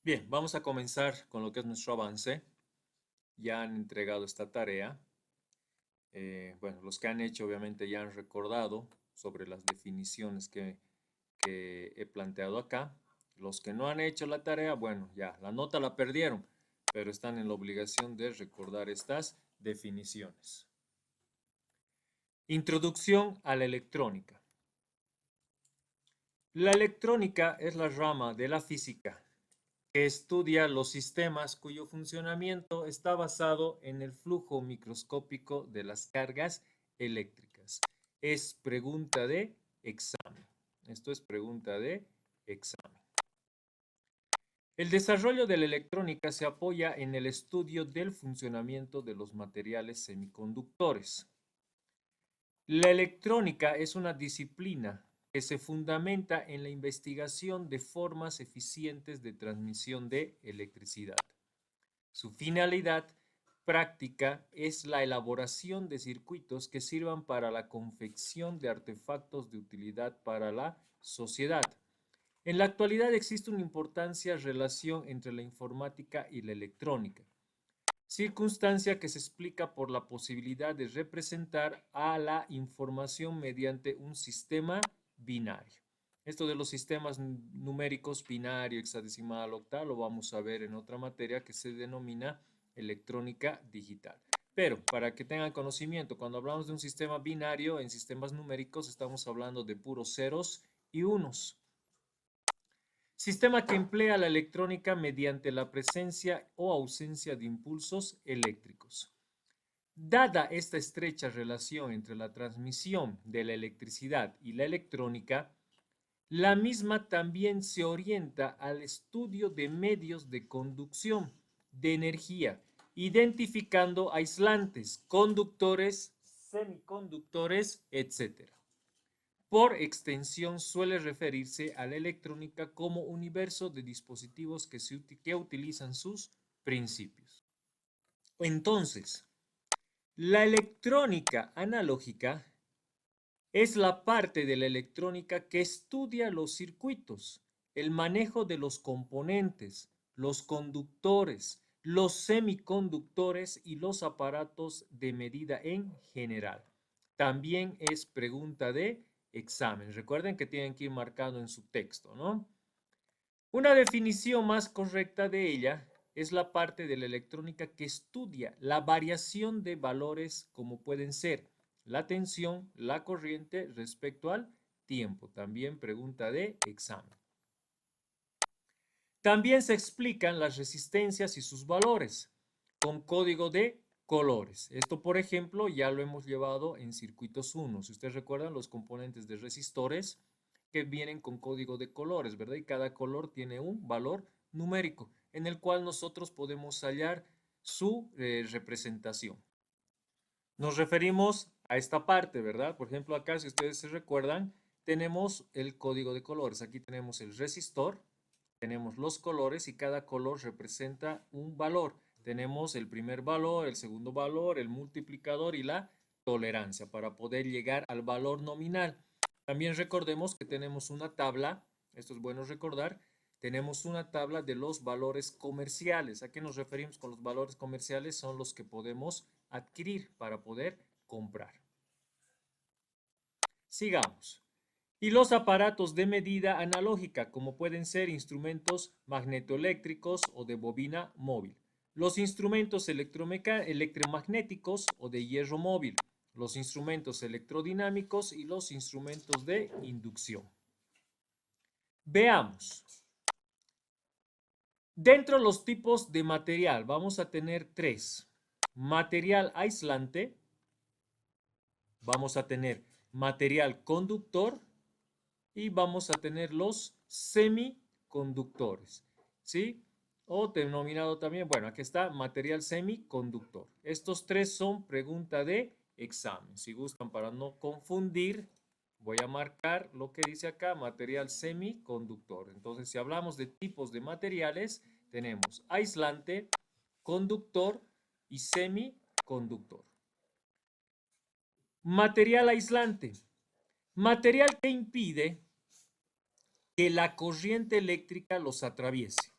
Bien, vamos a comenzar con lo que es nuestro avance. Ya han entregado esta tarea. Bueno, los que han hecho obviamente ya han recordado sobre las definiciones que he planteado acá. Los que no han hecho la tarea, bueno, ya la nota la perdieron, pero están en la obligación de recordar estas definiciones. Introducción a la electrónica. La electrónica es la rama de la física que estudia los sistemas cuyo funcionamiento está basado en el flujo microscópico de las cargas eléctricas. Es pregunta de examen. Esto es pregunta de examen. El desarrollo de la electrónica se apoya en el estudio del funcionamiento de los materiales semiconductores. La electrónica es una disciplina que se fundamenta en la investigación de formas eficientes de transmisión de electricidad. Su finalidad práctica es la elaboración de circuitos que sirvan para la confección de artefactos de utilidad para la sociedad. En la actualidad existe una importante relación entre la informática y la electrónica, circunstancia que se explica por la posibilidad de representar a la información mediante un sistema binario. Esto de los sistemas numéricos binario, hexadecimal, octal, lo vamos a ver en otra materia que se denomina electrónica digital. Pero para que tengan conocimiento, cuando hablamos de un sistema binario en sistemas numéricos estamos hablando de puros ceros y unos. Sistema que emplea la electrónica mediante la presencia o ausencia de impulsos eléctricos. Dada esta estrecha relación entre la transmisión de la electricidad y la electrónica, la misma también se orienta al estudio de medios de conducción de energía, identificando aislantes, conductores, semiconductores, etc. Por extensión, suele referirse a la electrónica como universo de dispositivos que utilizan sus principios. Entonces, la electrónica analógica es la parte de la electrónica que estudia los circuitos, el manejo de los componentes, los conductores, los semiconductores y los aparatos de medida en general. También es pregunta de examen. Recuerden que tienen que ir marcando en su texto, ¿no? Una definición más correcta de ella es la parte de la electrónica que estudia la variación de valores como pueden ser la tensión, la corriente respecto al tiempo. También pregunta de examen. También se explican las resistencias y sus valores con código de colores. Esto, por ejemplo, ya lo hemos llevado en circuitos 1. Si ustedes recuerdan, los componentes de resistores que vienen con código de colores, ¿verdad? Y cada color tiene un valor numérico en el cual nosotros podemos hallar su representación. Nos referimos a esta parte, ¿verdad? Por ejemplo, acá, si ustedes se recuerdan, tenemos el código de colores. Aquí tenemos el resistor, tenemos los colores y cada color representa un valor. Tenemos el primer valor, el segundo valor, el multiplicador y la tolerancia para poder llegar al valor nominal. También recordemos que tenemos una tabla, esto es bueno recordar, tenemos una tabla de los valores comerciales. ¿A qué nos referimos con los valores comerciales? Son los que podemos adquirir para poder comprar. Sigamos. Y los aparatos de medida analógica, como pueden ser instrumentos magnetoeléctricos o de bobina móvil. Los instrumentos electromagnéticos o de hierro móvil. Los instrumentos electrodinámicos y los instrumentos de inducción. Veamos. Dentro de los tipos de material vamos a tener tres. Material aislante, vamos a tener material conductor y vamos a tener los semiconductores, ¿sí? O denominado también, bueno, aquí está material semiconductor. Estos tres son pregunta de examen. Si gustan, para no confundir, voy a marcar lo que dice acá, material semiconductor. Entonces, si hablamos de tipos de materiales, tenemos aislante, conductor y semiconductor. Material aislante. Material que impide que la corriente eléctrica los atraviese.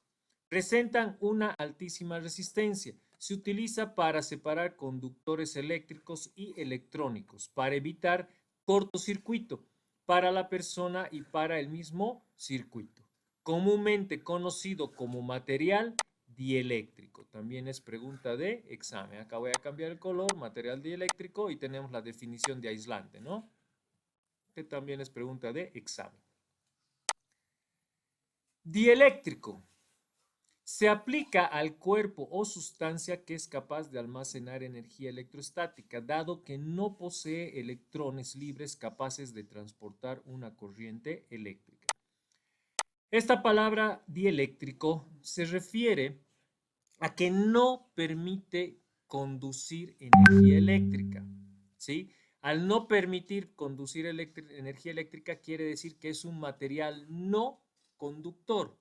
Presentan una altísima resistencia. Se utiliza para separar conductores eléctricos y electrónicos, para evitar cortocircuito para la persona y para el mismo circuito. Comúnmente conocido como material dieléctrico. También es pregunta de examen. Acá voy a cambiar el color, material dieléctrico, y tenemos la definición de aislante, ¿no? Que también es pregunta de examen. Dieléctrico. Se aplica al cuerpo o sustancia que es capaz de almacenar energía electrostática, dado que no posee electrones libres capaces de transportar una corriente eléctrica. Esta palabra dieléctrico se refiere a que no permite conducir energía eléctrica, ¿sí? Al no permitir conducir energía eléctrica quiere decir que es un material no conductor.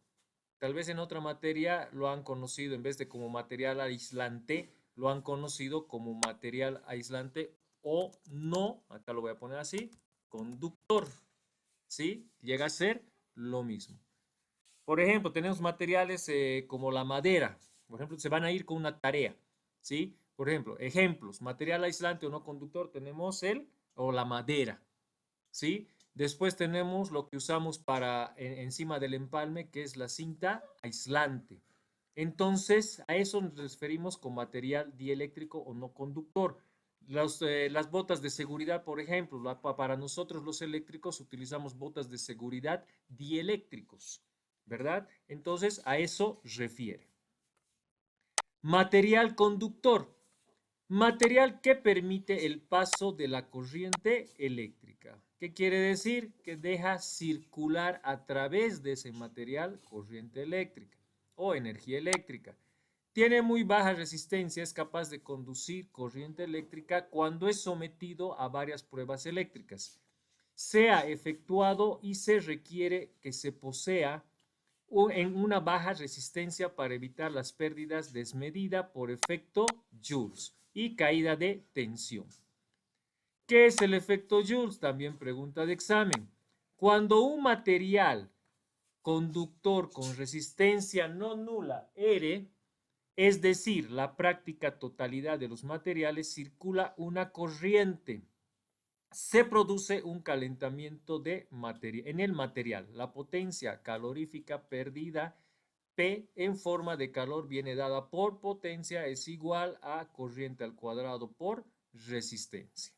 Tal vez en otra materia lo han conocido, en vez de como material aislante, lo han conocido como material aislante o no, acá lo voy a poner así, conductor, ¿sí? Llega a ser lo mismo. Por ejemplo, tenemos materiales como la madera, por ejemplo, se van a ir con una tarea, ¿sí? Por ejemplo, ejemplos, material aislante o no conductor, tenemos o la madera, ¿sí? Después tenemos lo que usamos para encima del empalme, que es la cinta aislante. Entonces, a eso nos referimos con material dieléctrico o no conductor. Las botas de seguridad, por ejemplo, para nosotros los eléctricos utilizamos botas de seguridad dieléctricos, ¿verdad? Entonces, a eso refiere. Material conductor. Material que permite el paso de la corriente eléctrica. ¿Qué quiere decir? Que deja circular a través de ese material corriente eléctrica o energía eléctrica. Tiene muy baja resistencia, es capaz de conducir corriente eléctrica cuando es sometido a varias pruebas eléctricas. Se ha efectuado y se requiere que se posea en una baja resistencia para evitar las pérdidas desmedida por efecto Joule y caída de tensión. ¿Qué es el efecto Joule? También pregunta de examen. Cuando un material conductor con resistencia no nula R, es decir, la práctica totalidad de los materiales, circula una corriente, se produce un calentamiento en el material. La potencia calorífica perdida P en forma de calor viene dada por potencia es igual a corriente al cuadrado por resistencia.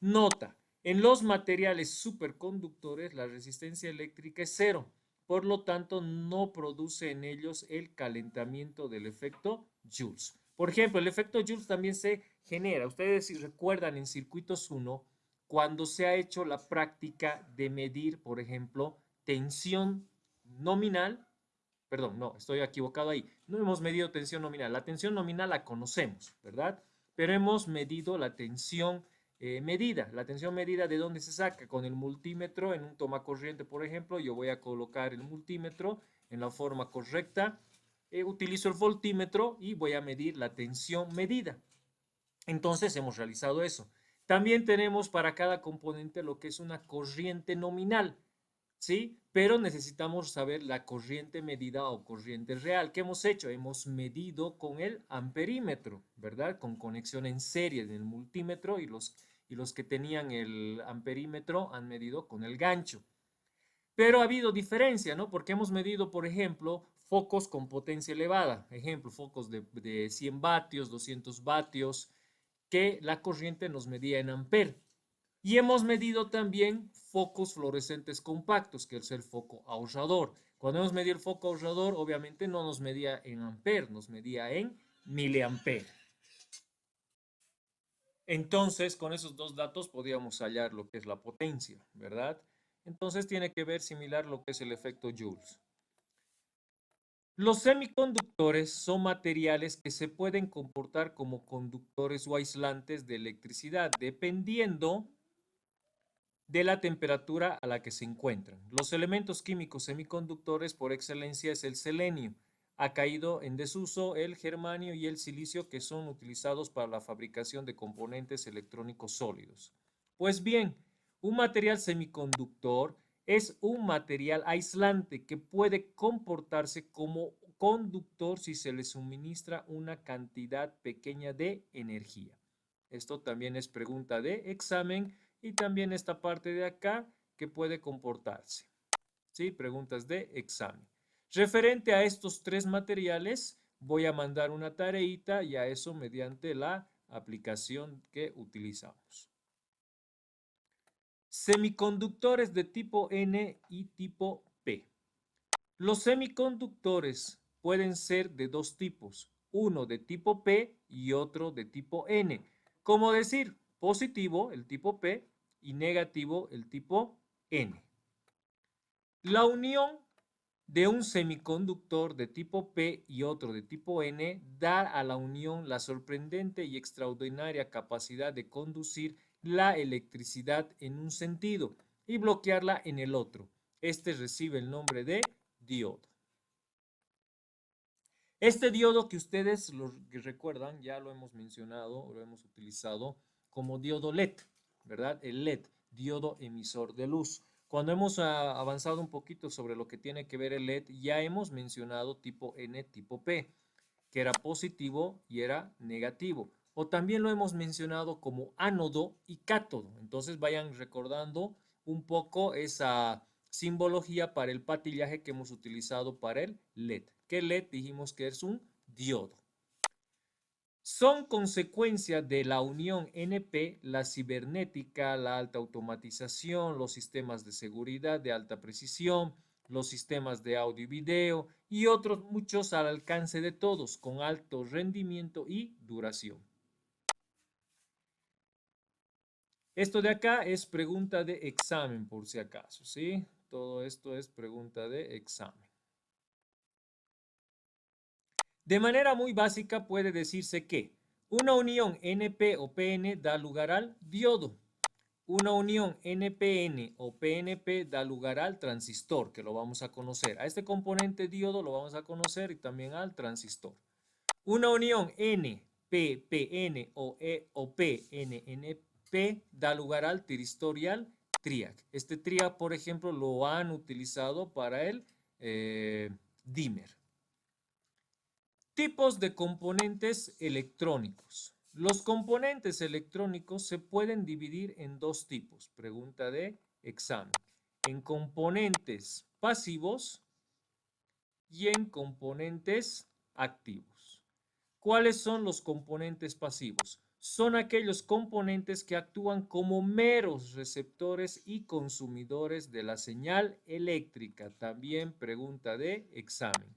Nota, en los materiales superconductores la resistencia eléctrica es cero, por lo tanto no produce en ellos el calentamiento del efecto Joule. Por ejemplo, el efecto Joule también se genera, ustedes si recuerdan en circuitos 1, cuando se ha hecho la práctica de medir, por ejemplo, tensión nominal. Perdón, no, estoy equivocado ahí. No hemos medido tensión nominal. La tensión nominal la conocemos, ¿verdad? Pero hemos medido la tensión medida. La tensión medida, ¿de dónde se saca? Con el multímetro en un tomacorriente, por ejemplo. Yo voy a colocar el multímetro en la forma correcta. Utilizo el voltímetro y voy a medir la tensión medida. Entonces hemos realizado eso. También tenemos para cada componente lo que es una corriente nominal. ¿Sí? Pero necesitamos saber la corriente medida o corriente real. ¿Qué hemos hecho? Hemos medido con el amperímetro, ¿verdad? Con conexión en serie en el multímetro y los que tenían el amperímetro han medido con el gancho. Pero ha habido diferencia, ¿no? Porque hemos medido, por ejemplo, focos con potencia elevada. Ejemplo, focos de 100 vatios, 200 vatios, que la corriente nos medía en amper. Y hemos medido también focos fluorescentes compactos, que es el foco ahorrador. Cuando hemos medido el foco ahorrador, obviamente no nos medía en amper, nos medía en miliamper. Entonces, con esos dos datos podíamos hallar lo que es la potencia, ¿verdad? Entonces tiene que ver similar lo que es el efecto Joule. Los semiconductores son materiales que se pueden comportar como conductores o aislantes de electricidad, dependiendo de la temperatura a la que se encuentran. Los elementos químicos semiconductores por excelencia es el selenio. Ha caído en desuso el germanio y el silicio, que son utilizados para la fabricación de componentes electrónicos sólidos. Pues bien, un material semiconductor es un material aislante que puede comportarse como conductor si se le suministra una cantidad pequeña de energía. Esto también es pregunta de examen y también esta parte de acá que puede comportarse. ¿Sí? Preguntas de examen. Referente a estos tres materiales, voy a mandar una tareita y a eso mediante la aplicación que utilizamos. Semiconductores de tipo N y tipo P. Los semiconductores pueden ser de dos tipos, uno de tipo P y otro de tipo N. Como decir, positivo, el tipo P, y negativo, el tipo N. La unión de un semiconductor de tipo P y otro de tipo N da a la unión la sorprendente y extraordinaria capacidad de conducir la electricidad en un sentido y bloquearla en el otro. Este recibe el nombre de diodo. Este diodo que ustedes lo recuerdan, ya lo hemos mencionado, lo hemos utilizado como diodo LED, ¿verdad? El LED, diodo emisor de luz. Cuando hemos avanzado un poquito sobre lo que tiene que ver el LED, ya hemos mencionado tipo N, tipo P, que era positivo y era negativo. O también lo hemos mencionado como ánodo y cátodo. Entonces vayan recordando un poco esa simbología para el patillaje que hemos utilizado para el LED. Que LED dijimos que es un diodo. Son consecuencia de la unión NP, la cibernética, la alta automatización, los sistemas de seguridad de alta precisión, los sistemas de audio y video y otros muchos al alcance de todos, con alto rendimiento y duración. Esto de acá es pregunta de examen, por si acaso, ¿sí? Todo esto es pregunta de examen. De manera muy básica puede decirse que una unión NP o PN da lugar al diodo. Una unión NPN o PNP da lugar al transistor, que lo vamos a conocer. A este componente diodo lo vamos a conocer y también al transistor. Una unión NPPN o PNNP da lugar al tiristor y al triac. Este triac, por ejemplo, lo han utilizado para el dimmer. Tipos de componentes electrónicos. Los componentes electrónicos se pueden dividir en dos tipos. Pregunta de examen. En componentes pasivos y en componentes activos. ¿Cuáles son los componentes pasivos? Son aquellos componentes que actúan como meros receptores y consumidores de la señal eléctrica. También pregunta de examen.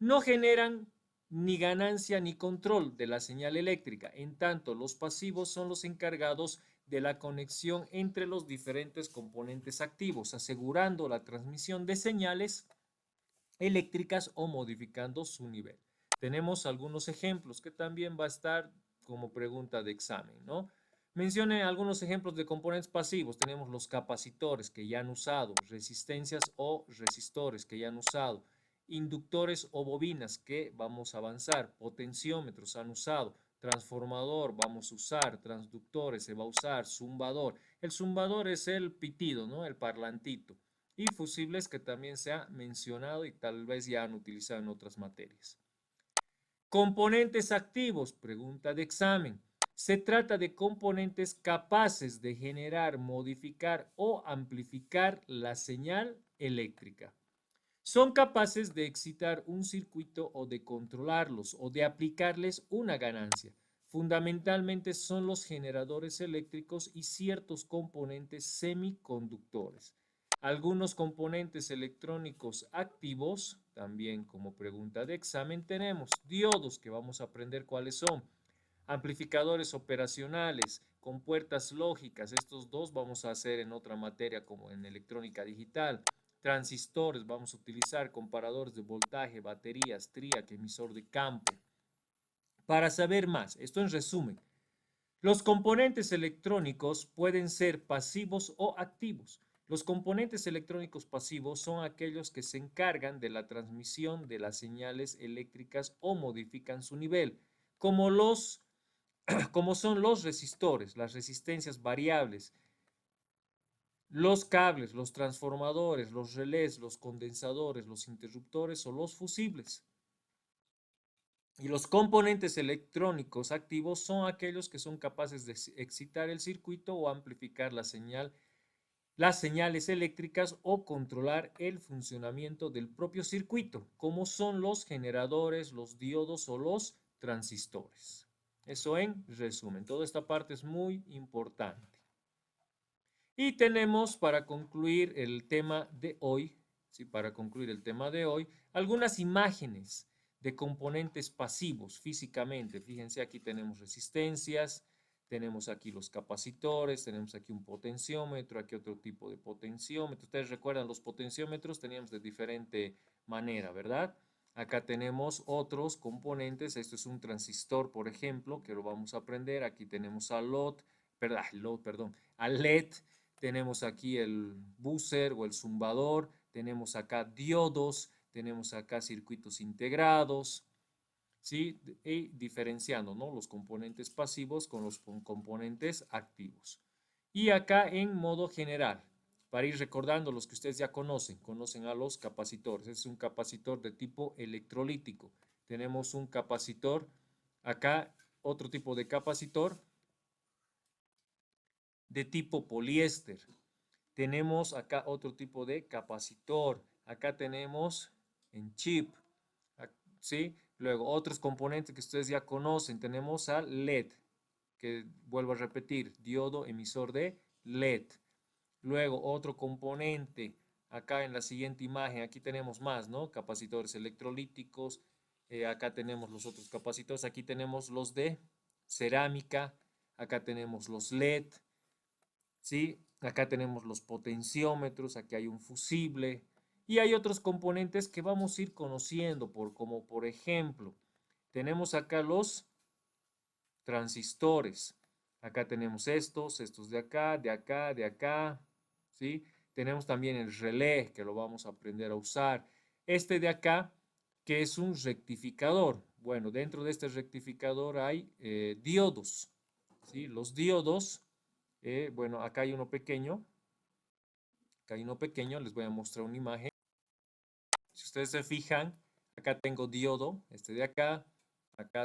No generan ni ganancia ni control de la señal eléctrica. En tanto, los pasivos son los encargados de la conexión entre los diferentes componentes activos, asegurando la transmisión de señales eléctricas o modificando su nivel. Tenemos algunos ejemplos que también va a estar como pregunta de examen, ¿no? Mencione algunos ejemplos de componentes pasivos. Tenemos los capacitores que ya han usado, resistencias o resistores que ya han usado, inductores o bobinas que vamos a avanzar, potenciómetros han usado, transformador vamos a usar, transductores se va a usar, zumbador. El zumbador es el pitido, ¿no? El parlantito. Y fusibles que también se ha mencionado y tal vez ya han utilizado en otras materias. Componentes activos, pregunta de examen. Se trata de componentes capaces de generar, modificar o amplificar la señal eléctrica. Son capaces de excitar un circuito o de controlarlos o de aplicarles una ganancia. Fundamentalmente son los generadores eléctricos y ciertos componentes semiconductores. Algunos componentes electrónicos activos, también como pregunta de examen, tenemos diodos, que vamos a aprender cuáles son, amplificadores operacionales, con puertas lógicas, estos dos vamos a hacer en otra materia como en electrónica digital, transistores, vamos a utilizar comparadores de voltaje, baterías, triac, emisor de campo. Para saber más, esto en resumen, los componentes electrónicos pueden ser pasivos o activos. Los componentes electrónicos pasivos son aquellos que se encargan de la transmisión de las señales eléctricas o modifican su nivel, como son los resistores, las resistencias variables, los cables, los transformadores, los relés, los condensadores, los interruptores o los fusibles. Y los componentes electrónicos activos son aquellos que son capaces de excitar el circuito o amplificar la señal, las señales eléctricas o controlar el funcionamiento del propio circuito, como son los generadores, los diodos o los transistores. Eso en resumen. Toda esta parte es muy importante. Y tenemos para concluir el tema de hoy, ¿sí? Para concluir el tema de hoy, algunas imágenes de componentes pasivos físicamente. Fíjense, aquí tenemos resistencias, tenemos aquí los capacitores, tenemos aquí un potenciómetro, aquí otro tipo de potenciómetro. Ustedes recuerdan, los potenciómetros teníamos de diferente manera, ¿verdad? Acá tenemos otros componentes. Esto es un transistor, por ejemplo, que lo vamos a aprender. Aquí tenemos a perdón, a LED. Tenemos aquí el buzzer o el zumbador, tenemos acá diodos, tenemos acá circuitos integrados, ¿sí? Y diferenciando, ¿no? Los componentes pasivos con los componentes activos. Y acá en modo general, para ir recordando los que ustedes ya conocen a los capacitores. Este es un capacitor de tipo electrolítico. Tenemos un capacitor, acá otro tipo de capacitor de tipo poliéster. Tenemos acá otro tipo de capacitor. Acá tenemos en chip, ¿sí? Luego otros componentes que ustedes ya conocen. Tenemos al LED, que vuelvo a repetir, diodo emisor de LED. Luego otro componente, acá en la siguiente imagen, aquí tenemos más, ¿no? Capacitores electrolíticos. Acá tenemos los otros capacitores. Aquí tenemos los de cerámica. Acá tenemos los LED. ¿Sí? Acá tenemos los potenciómetros, aquí hay un fusible y hay otros componentes que vamos a ir conociendo, como por ejemplo, tenemos acá los transistores. Acá tenemos estos de acá, de acá, de acá, ¿sí? Tenemos también el relé, que lo vamos a aprender a usar. Este de acá, que es un rectificador. Bueno, dentro de este rectificador hay diodos, ¿sí? Los diodos, bueno, acá hay uno pequeño, les voy a mostrar una imagen. Si ustedes se fijan, acá tengo diodo, este de acá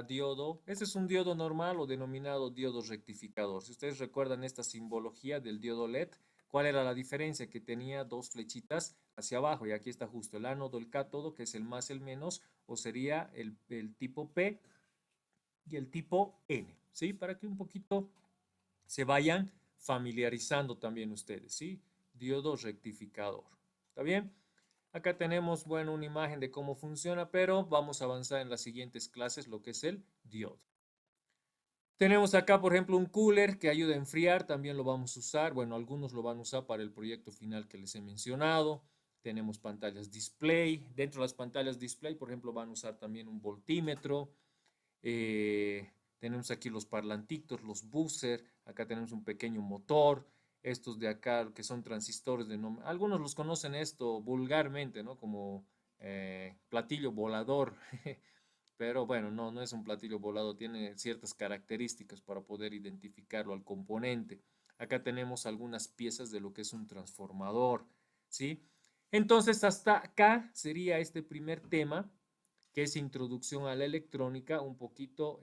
diodo. Este es un diodo normal o denominado diodo rectificador. Si ustedes recuerdan esta simbología del diodo LED, ¿cuál era la diferencia? Que tenía dos flechitas hacia abajo y aquí está justo el ánodo, el cátodo, que es el más, el menos, o sería el tipo P y el tipo N, ¿sí? Para que un poquito se vayan familiarizando también ustedes, ¿sí? Diodo rectificador. ¿Está bien? Acá tenemos, bueno, una imagen de cómo funciona, pero vamos a avanzar en las siguientes clases lo que es el diodo. Tenemos acá, por ejemplo, un cooler que ayuda a enfriar, también lo vamos a usar. Bueno, algunos lo van a usar para el proyecto final que les he mencionado. Tenemos pantallas display. Dentro de las pantallas display, por ejemplo, van a usar también un voltímetro. Tenemos aquí los parlantitos, los buzzer. Acá tenemos un pequeño motor. Estos de acá que son transistores de nombre. Algunos los conocen esto vulgarmente, ¿no? Como platillo volador. Pero bueno, no es un platillo volado, tiene ciertas características para poder identificarlo al componente. Acá tenemos algunas piezas de lo que es un transformador, ¿sí? Entonces, hasta acá sería este primer tema, que es introducción a la electrónica, un poquito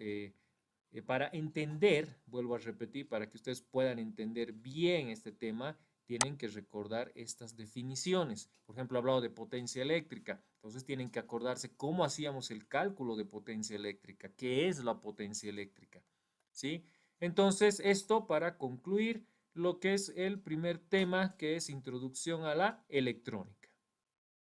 para entender, vuelvo a repetir, para que ustedes puedan entender bien este tema, tienen que recordar estas definiciones. Por ejemplo, he hablado de potencia eléctrica, entonces tienen que acordarse cómo hacíamos el cálculo de potencia eléctrica, qué es la potencia eléctrica, ¿sí? Entonces, esto para concluir lo que es el primer tema, que es introducción a la electrónica.